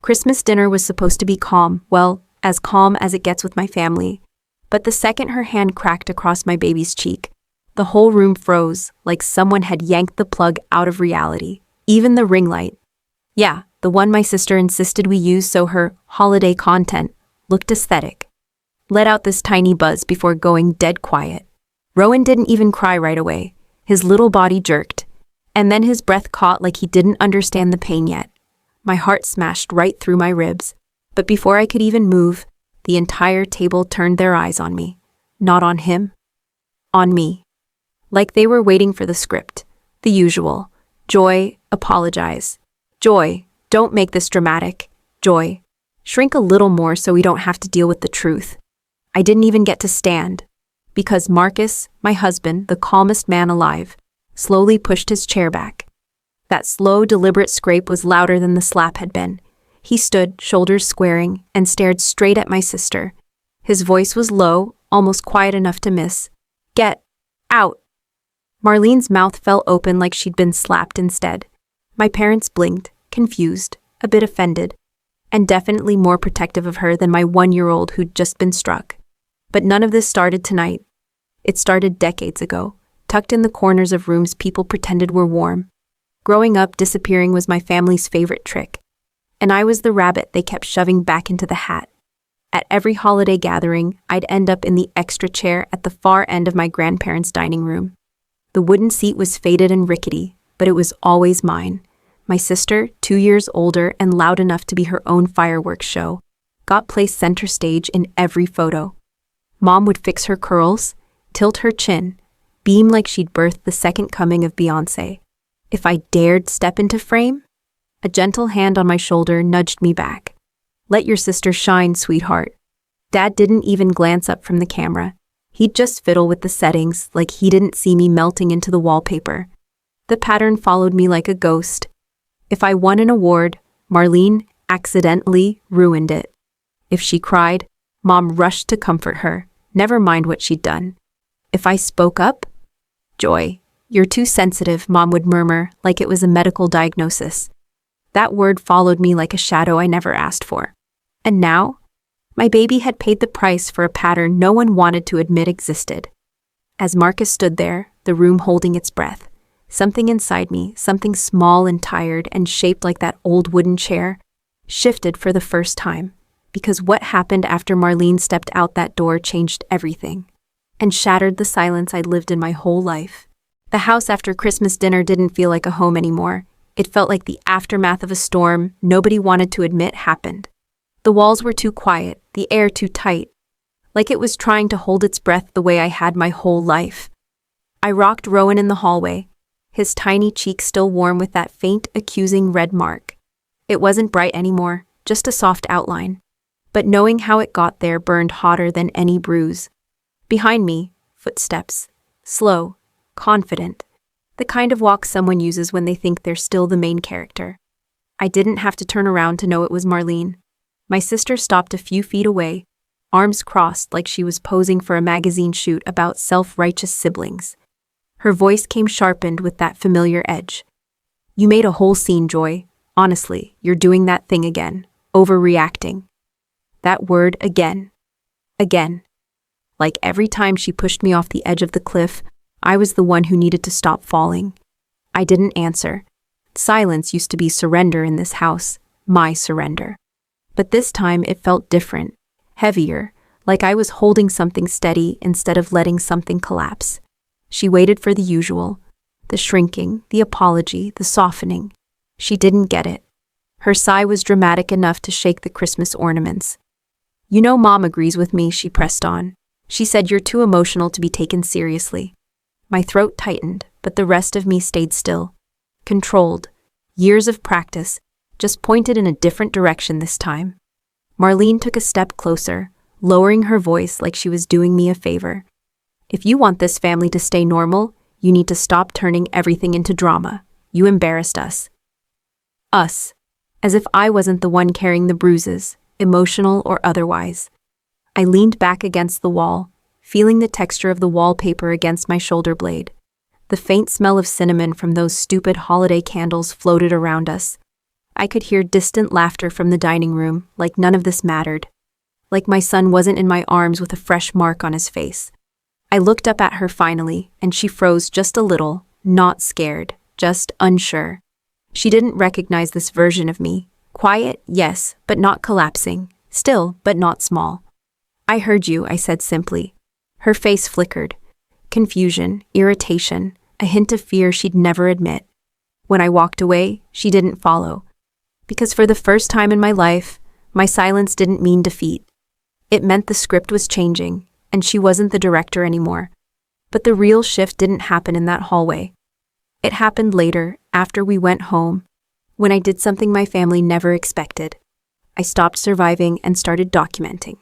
Christmas dinner was supposed to be calm, well, as calm as it gets with my family. But the second her hand cracked across my baby's cheek, the whole room froze, like someone had yanked the plug out of reality. Even the ring light. Yeah, the one my sister insisted we use so her holiday content looked aesthetic. Let out this tiny buzz before going dead quiet. Rowan didn't even cry right away. His little body jerked, and then his breath caught like he didn't understand the pain yet. My heart smashed right through my ribs, but before I could even move, the entire table turned their eyes on me. Not on him. On me. Like they were waiting for the script. The usual. Joy, apologize. Joy, don't make this dramatic. Joy, shrink a little more so we don't have to deal with the truth. I didn't even get to stand, because Marcus, my husband, the calmest man alive, slowly pushed his chair back. That slow, deliberate scrape was louder than the slap had been. He stood, shoulders squaring, and stared straight at my sister. His voice was low, almost quiet enough to miss. Get out. Marlene's mouth fell open like she'd been slapped instead. My parents blinked, confused, a bit offended, and definitely more protective of her than my 1-year-old who'd just been struck. But none of this started tonight. It started decades ago, tucked in the corners of rooms people pretended were warm. Growing up, disappearing was my family's favorite trick, and I was the rabbit they kept shoving back into the hat. At every holiday gathering, I'd end up in the extra chair at the far end of my grandparents' dining room. The wooden seat was faded and rickety, but it was always mine. My sister, 2 years older and loud enough to be her own fireworks show, got placed center stage in every photo. Mom would fix her curls, tilt her chin, beam like she'd birthed the second coming of Beyoncé. If I dared step into frame, a gentle hand on my shoulder nudged me back. Let your sister shine, sweetheart. Dad didn't even glance up from the camera. He'd just fiddle with the settings like he didn't see me melting into the wallpaper. The pattern followed me like a ghost. If I won an award, Marlene accidentally ruined it. If she cried, Mom rushed to comfort her, never mind what she'd done. If I spoke up, Joy, you're too sensitive, Mom would murmur like it was a medical diagnosis. That word followed me like a shadow I never asked for. And now, my baby had paid the price for a pattern no one wanted to admit existed. As Marcus stood there, the room holding its breath, something inside me, something small and tired and shaped like that old wooden chair, shifted for the first time. Because what happened after Marlene stepped out that door changed everything, and shattered the silence I'd lived in my whole life. The house after Christmas dinner didn't feel like a home anymore. It felt like the aftermath of a storm nobody wanted to admit happened. The walls were too quiet, the air too tight, like it was trying to hold its breath the way I had my whole life. I rocked Rowan in the hallway, his tiny cheek still warm with that faint, accusing red mark. It wasn't bright anymore, just a soft outline. But knowing how it got there burned hotter than any bruise. Behind me, footsteps. Slow, confident. The kind of walk someone uses when they think they're still the main character. I didn't have to turn around to know it was Marlene. My sister stopped a few feet away, arms crossed like she was posing for a magazine shoot about self-righteous siblings. Her voice came sharpened with that familiar edge. You made a whole scene, Joy. Honestly, you're doing that thing again. Overreacting. That word again. Again. Like every time she pushed me off the edge of the cliff, I was the one who needed to stop falling. I didn't answer. Silence used to be surrender in this house, my surrender. But this time it felt different, heavier, like I was holding something steady instead of letting something collapse. She waited for the usual, the shrinking, the apology, the softening. She didn't get it. Her sigh was dramatic enough to shake the Christmas ornaments. You know Mom agrees with me, she pressed on. She said you're too emotional to be taken seriously. My throat tightened, but the rest of me stayed still. Controlled. Years of practice, just pointed in a different direction this time. Marlene took a step closer, lowering her voice like she was doing me a favor. If you want this family to stay normal, you need to stop turning everything into drama. You embarrassed us. Us. As if I wasn't the one carrying the bruises, emotional or otherwise. I leaned back against the wall, feeling the texture of the wallpaper against my shoulder blade. The faint smell of cinnamon from those stupid holiday candles floated around us. I could hear distant laughter from the dining room, like none of this mattered. Like my son wasn't in my arms with a fresh mark on his face. I looked up at her finally, and she froze just a little, not scared, just unsure. She didn't recognize this version of me. Quiet, yes, but not collapsing. Still, but not small. I heard you, I said simply. Her face flickered. Confusion, irritation, a hint of fear she'd never admit. When I walked away, she didn't follow. Because for the first time in my life, my silence didn't mean defeat. It meant the script was changing, and she wasn't the director anymore. But the real shift didn't happen in that hallway. It happened later, after we went home, when I did something my family never expected. I stopped surviving and started documenting.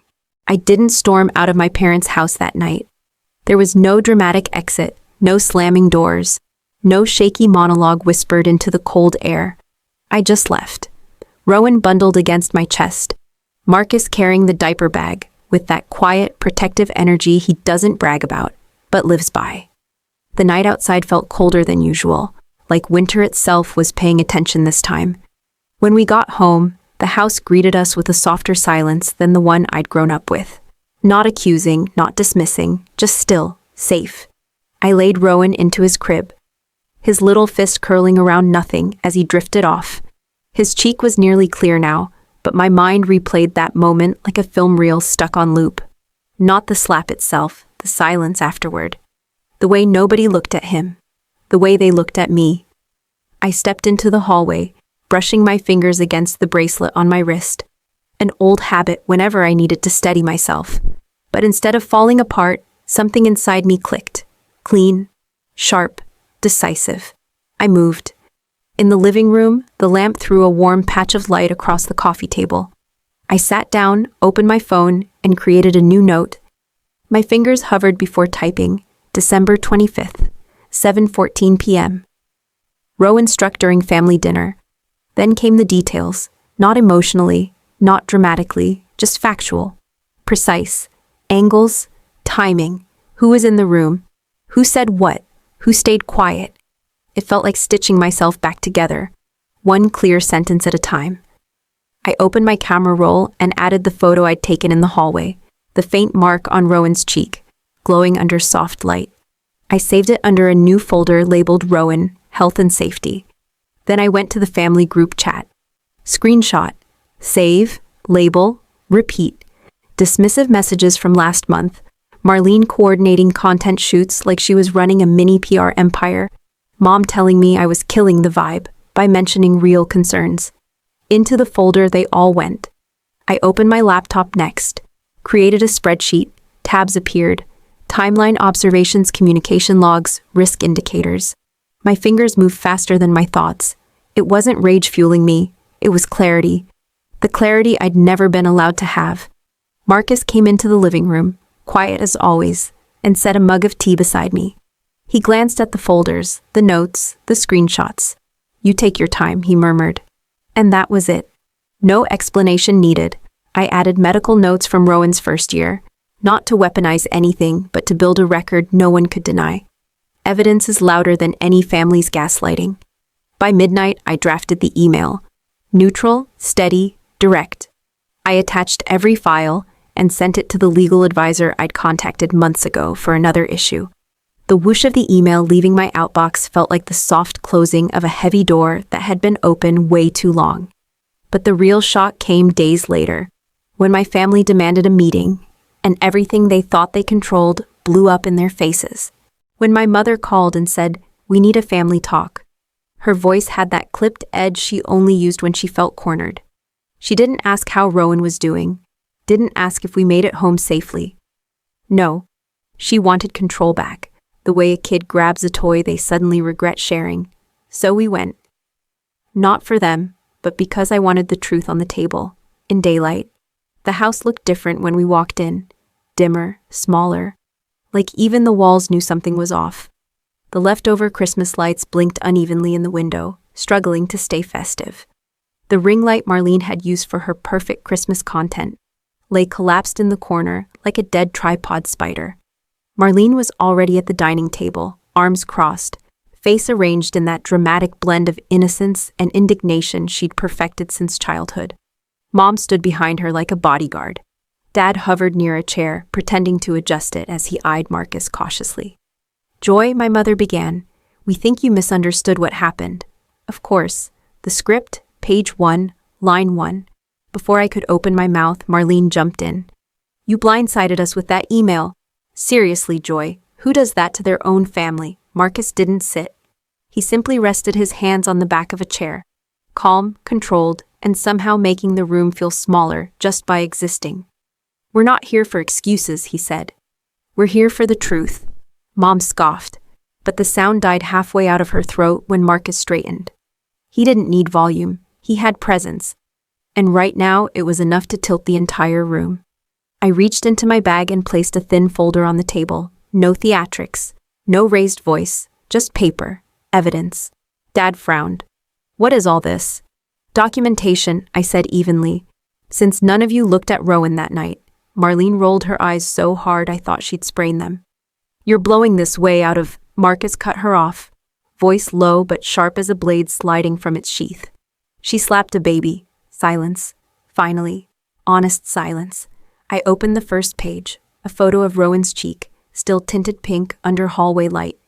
I didn't storm out of my parents' house that night. There was no dramatic exit, no slamming doors, no shaky monologue whispered into the cold air. I just left. Rowan bundled against my chest, Marcus carrying the diaper bag, with that quiet, protective energy he doesn't brag about, but lives by. The night outside felt colder than usual, like winter itself was paying attention this time. When we got home, the house greeted us with a softer silence than the one I'd grown up with. Not accusing, not dismissing, just still, safe. I laid Rowan into his crib, his little fist curling around nothing as he drifted off. His cheek was nearly clear now, but my mind replayed that moment like a film reel stuck on loop. Not the slap itself, the silence afterward. The way nobody looked at him. The way they looked at me. I stepped into the hallway, brushing my fingers against the bracelet on my wrist. An old habit whenever I needed to steady myself. But instead of falling apart, something inside me clicked. Clean, sharp, decisive. I moved. In the living room, the lamp threw a warm patch of light across the coffee table. I sat down, opened my phone, and created a new note. My fingers hovered before typing, December 25th, 7:14 p.m. Rowan struck during family dinner. Then came the details, not emotionally, not dramatically, just factual. Precise. Angles, timing, who was in the room, who said what, who stayed quiet. It felt like stitching myself back together, one clear sentence at a time. I opened my camera roll and added the photo I'd taken in the hallway, the faint mark on Rowan's cheek, glowing under soft light. I saved it under a new folder labeled Rowan, Health and Safety. Then I went to the family group chat. Screenshot, save, label, repeat. Dismissive messages from last month, Marlene coordinating content shoots like she was running a mini PR empire, Mom telling me I was killing the vibe by mentioning real concerns. Into the folder they all went. I opened my laptop next, created a spreadsheet, tabs appeared, timeline observations, communication logs, risk indicators. My fingers moved faster than my thoughts. It wasn't rage fueling me, it was clarity. The clarity I'd never been allowed to have. Marcus came into the living room, quiet as always, and set a mug of tea beside me. He glanced at the folders, the notes, the screenshots. "You take your time," he murmured. And that was it. No explanation needed. I added medical notes from Rowan's first year, not to weaponize anything, but to build a record no one could deny. Evidence is louder than any family's gaslighting. By midnight, I drafted the email. Neutral, steady, direct. I attached every file and sent it to the legal advisor I'd contacted months ago for another issue. The whoosh of the email leaving my outbox felt like the soft closing of a heavy door that had been open way too long. But the real shock came days later, when my family demanded a meeting, and everything they thought they controlled blew up in their faces. When my mother called and said, "We need a family talk," her voice had that clipped edge she only used when she felt cornered. She didn't ask how Rowan was doing, didn't ask if we made it home safely. No, she wanted control back, the way a kid grabs a toy they suddenly regret sharing. So we went. Not for them, but because I wanted the truth on the table, in daylight. The house looked different when we walked in, dimmer, smaller, like even the walls knew something was off. The leftover Christmas lights blinked unevenly in the window, struggling to stay festive. The ring light Marlene had used for her perfect Christmas content lay collapsed in the corner like a dead tripod spider. Marlene was already at the dining table, arms crossed, face arranged in that dramatic blend of innocence and indignation she'd perfected since childhood. Mom stood behind her like a bodyguard. Dad hovered near a chair, pretending to adjust it as he eyed Marcus cautiously. "Joy," my mother began, "we think you misunderstood what happened. Of course, the script, page 1, line 1. Before I could open my mouth, Marlene jumped in. "You blindsided us with that email." "Seriously, Joy, who does that to their own family?" Marcus didn't sit. He simply rested his hands on the back of a chair, calm, controlled, and somehow making the room feel smaller just by existing. "We're not here for excuses," he said. "We're here for the truth." Mom scoffed, but the sound died halfway out of her throat when Marcus straightened. He didn't need volume, he had presence. And right now, it was enough to tilt the entire room. I reached into my bag and placed a thin folder on the table. No theatrics, no raised voice, just paper, evidence. Dad frowned. "What is all this?" "Documentation," I said evenly. "Since none of you looked at Rowan that night." Marlene rolled her eyes so hard I thought she'd sprain them. "You're blowing this way out of—" Marcus cut her off, voice low but sharp as a blade sliding from its sheath. "She slapped a baby." Silence. Finally, honest silence. I opened the first page, a photo of Rowan's cheek, still tinted pink under hallway light.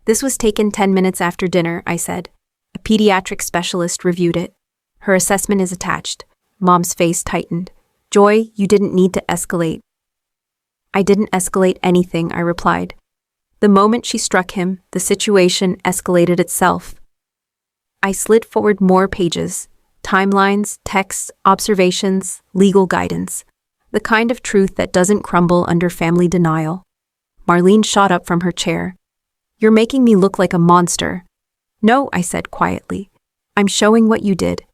"This was taken 10 minutes after dinner," I said. "A pediatric specialist reviewed it. Her assessment is attached." Mom's face tightened. "Joy, you didn't need to escalate." "I didn't escalate anything," I replied. The moment she struck him, the situation escalated itself. I slid forward more pages. Timelines, texts, observations, legal guidance. The kind of truth that doesn't crumble under family denial. Marlene shot up from her chair. "You're making me look like a monster." "No," I said quietly. "I'm showing what you did."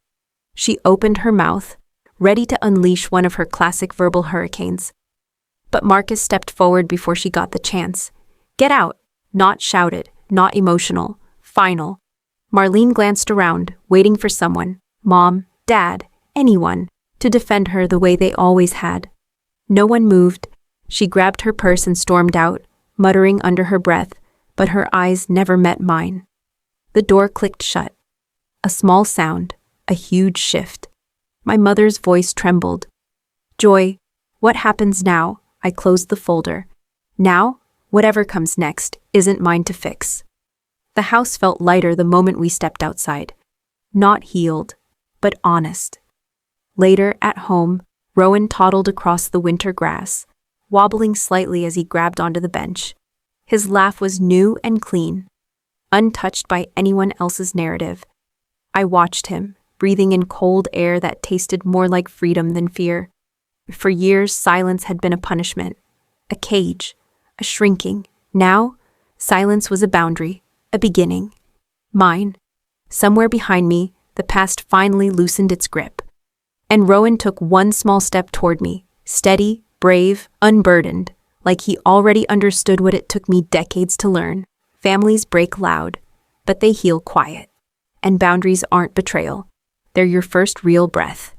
She opened her mouth, ready to unleash one of her classic verbal hurricanes. But Marcus stepped forward before she got the chance. "Get out." Not shouted, not emotional. Final. Marlene glanced around, waiting for someone. Mom, Dad, anyone, to defend her the way they always had. No one moved. She grabbed her purse and stormed out, muttering under her breath, but her eyes never met mine. The door clicked shut. A small sound, a huge shift. My mother's voice trembled. "Joy, what happens now?" I closed the folder. "Now, whatever comes next, isn't mine to fix." The house felt lighter the moment we stepped outside. Not healed, but honest. Later, at home, Rowan toddled across the winter grass, wobbling slightly as he grabbed onto the bench. His laugh was new and clean, untouched by anyone else's narrative. I watched him, breathing in cold air that tasted more like freedom than fear. For years, silence had been a punishment, a cage, a shrinking. Now, silence was a boundary, a beginning. Mine. Somewhere behind me, the past finally loosened its grip. And Rowan took one small step toward me, steady, brave, unburdened, like he already understood what it took me decades to learn. Families break loud, but they heal quiet. And boundaries aren't betrayal. They're your first real breath.